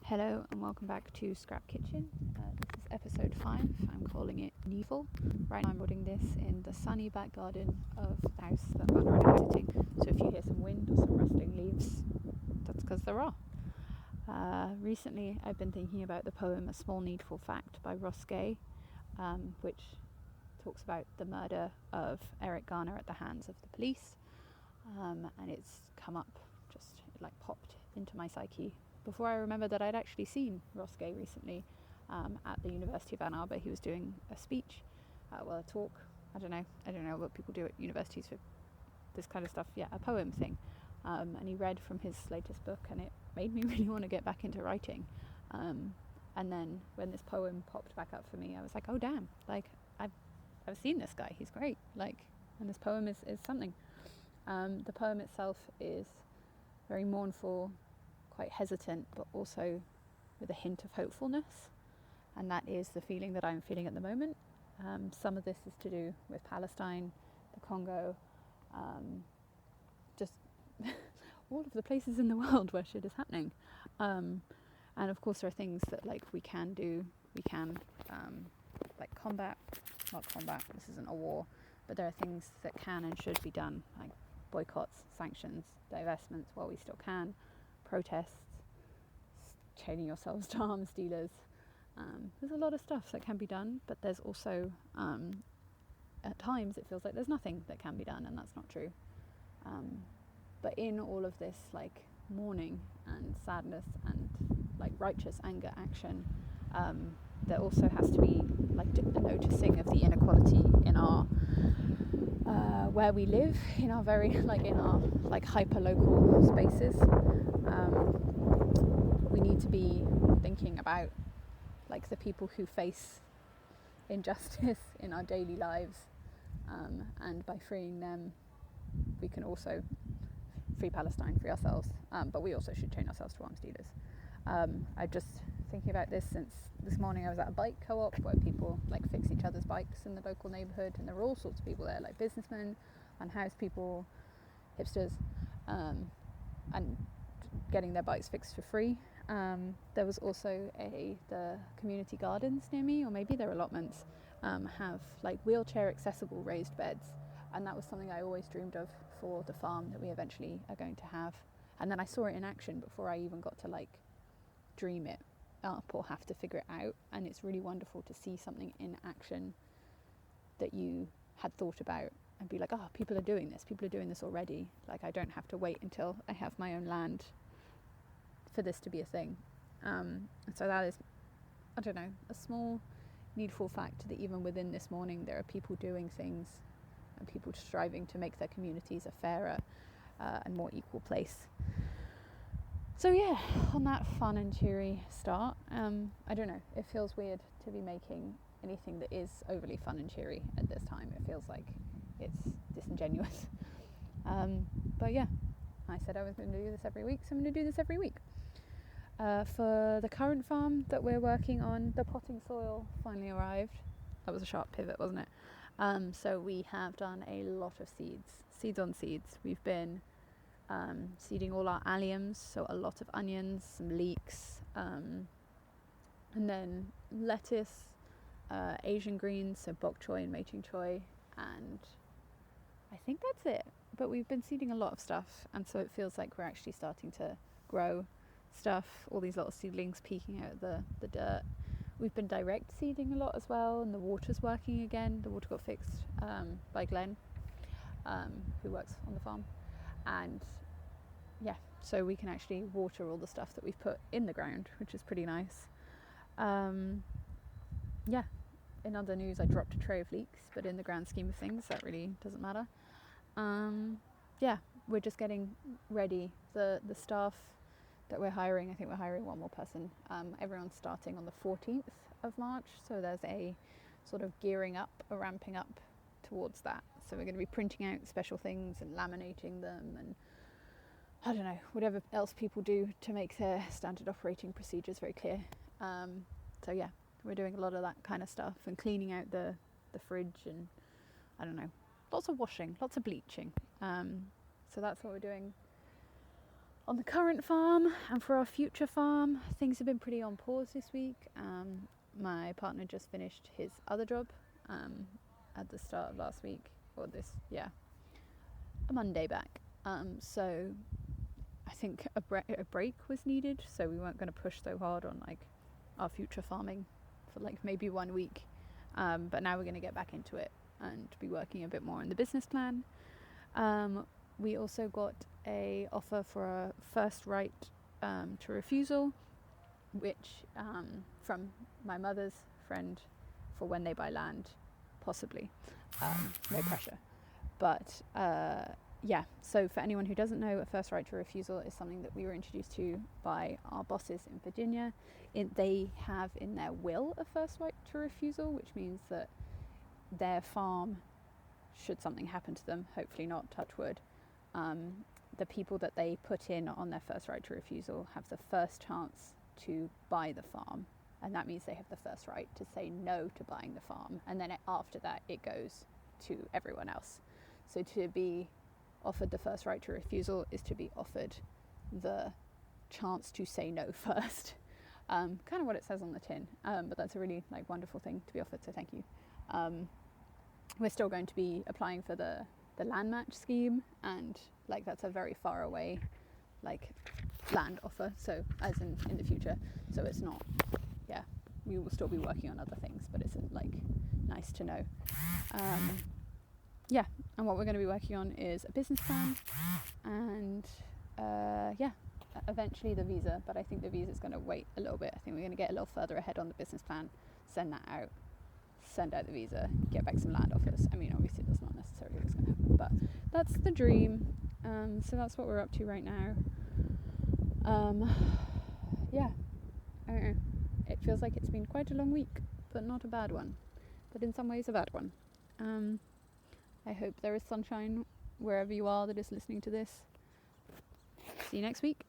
Hello and welcome back to Scrap Kitchen. This is episode 5. I'm calling it Needful. Right now I'm recording this in the sunny back garden of the house that I'm already visiting. So if you hear some wind or some rustling leaves, that's because there are. Recently I've been thinking about the poem A Small Needful Fact by Gay, which talks about the murder of Eric Garner at the hands of the police. And it's come up, it popped into my psyche before I remembered that I'd actually seen Gay recently at the University of Ann Arbor. He was doing a speech, a talk. I don't know what people do at universities for this kind of stuff. Yeah, a poem thing. And he read from his latest book, and it made me really want to get back into writing. And then when this poem popped back up for me, I was like, oh damn! I've seen this guy. He's great. And this poem is something. The poem itself is very mournful, quite hesitant, but also with a hint of hopefulness, and that is the feeling that I'm feeling at the moment. Some of this is to do with Palestine, the Congo, just all of the places in the world where shit is happening, and of course there are things that we can do. We can not combat, this isn't a war, but there are things that can and should be done, like boycotts, sanctions, divestments while we still can, protests, chaining yourselves to arms dealers. There's a lot of stuff that can be done, but there's also at times it feels like there's nothing that can be done, and that's not true. But in all of this mourning and sadness and righteous anger action, there also has to be the noticing of the inequality in our where we live, in our very in our hyper local spaces. We need to be thinking about the people who face injustice in our daily lives, and by freeing them we can also free Palestine, free ourselves, but we also should chain ourselves to arms dealers. I'm just thinking about this since this morning. I was at a bike co-op where people fix each other's bikes in the local neighbourhood, and there were all sorts of people there, businessmen, unhoused people, hipsters, and getting their bikes fixed for free. There was also the community gardens near me, or maybe their allotments, have wheelchair accessible raised beds, and that was something I always dreamed of for the farm that we eventually are going to have. And then I saw it in action before I even got to dream it up or have to figure it out, and it's really wonderful to see something in action that you had thought about and be people are doing this already. I don't have to wait until I have my own land for this to be a thing. So that is, a small needful fact that even within this morning there are people doing things and people striving to make their communities a fairer and more equal place. So yeah, on that fun and cheery start, I don't know, it feels weird to be making anything that is overly fun and cheery at this time. It feels like it's disingenuous. But yeah, I said I was going to do this every week, so I'm going to do this every week. For the current farm that we're working on, the potting soil finally arrived. That was a sharp pivot, wasn't it? So we have done a lot of seeds on seeds. We've been seeding all our alliums, so a lot of onions, some leeks, and then lettuce, Asian greens, so bok choy and meiching choy, and I think that's it. But we've been seeding a lot of stuff, and so it feels like we're actually starting to grow stuff, all these little seedlings peeking out of the dirt. We've been direct seeding a lot as well, and the water's working again. The water got fixed by Glenn, who works on the farm, and yeah, so we can actually water all the stuff that we've put in the ground, which is pretty nice. Yeah, in other news, I dropped a tray of leeks, but in the grand scheme of things that really doesn't matter. Yeah, we're just getting ready. The staff that we're hiring, I think we're hiring one more person. Everyone's starting on the 14th of March, so there's a sort of gearing up, a ramping up towards that. So we're going to be printing out special things and laminating them, and I don't know, whatever else people do to make their standard operating procedures very clear. So yeah, we're doing a lot of that kind of stuff, and cleaning out the fridge, and I don't know, lots of washing, lots of bleaching. So that's what we're doing on the current farm and for our future farm. Things have been pretty on pause this week. My partner just finished his other job at the start of last week, or a Monday back. So I think a break was needed, so we weren't going to push so hard on like our future farming for like maybe 1 week. But now we're going to get back into it and be working a bit more on the business plan. We also got a offer for a first right to refusal, which from my mother's friend for when they buy land, possibly. No pressure. But so for anyone who doesn't know, a first right to refusal is something that we were introduced to by our bosses in Virginia. They have in their will a first right to refusal, which means that their farm, should something happen to them, hopefully not, touch wood, the people that they put in on their first right to refusal have the first chance to buy the farm, and that means they have the first right to say no to buying the farm, and then after that it goes to everyone else. So to be offered the first right to refusal is to be offered the chance to say no first. Kind of what it says on the tin, but that's a really like wonderful thing to be offered, so thank you. We're still going to be applying for the land match scheme, and like that's a very far away like land offer, so as in the future, so it's not, we will still be working on other things, but it's like nice to know. And what we're going to be working on is a business plan and eventually the visa, but I think the visa is going to wait a little bit. I think we're going to get a little further ahead on the business plan, send out the visa, get back some land offers. I mean, obviously that's not necessarily what's going to happen, but that's the dream. So that's what we're up to right now. I don't know. It feels like it's been quite a long week, but not a bad one. But in some ways a bad one. I hope there is sunshine wherever you are that is listening to this. See you next week.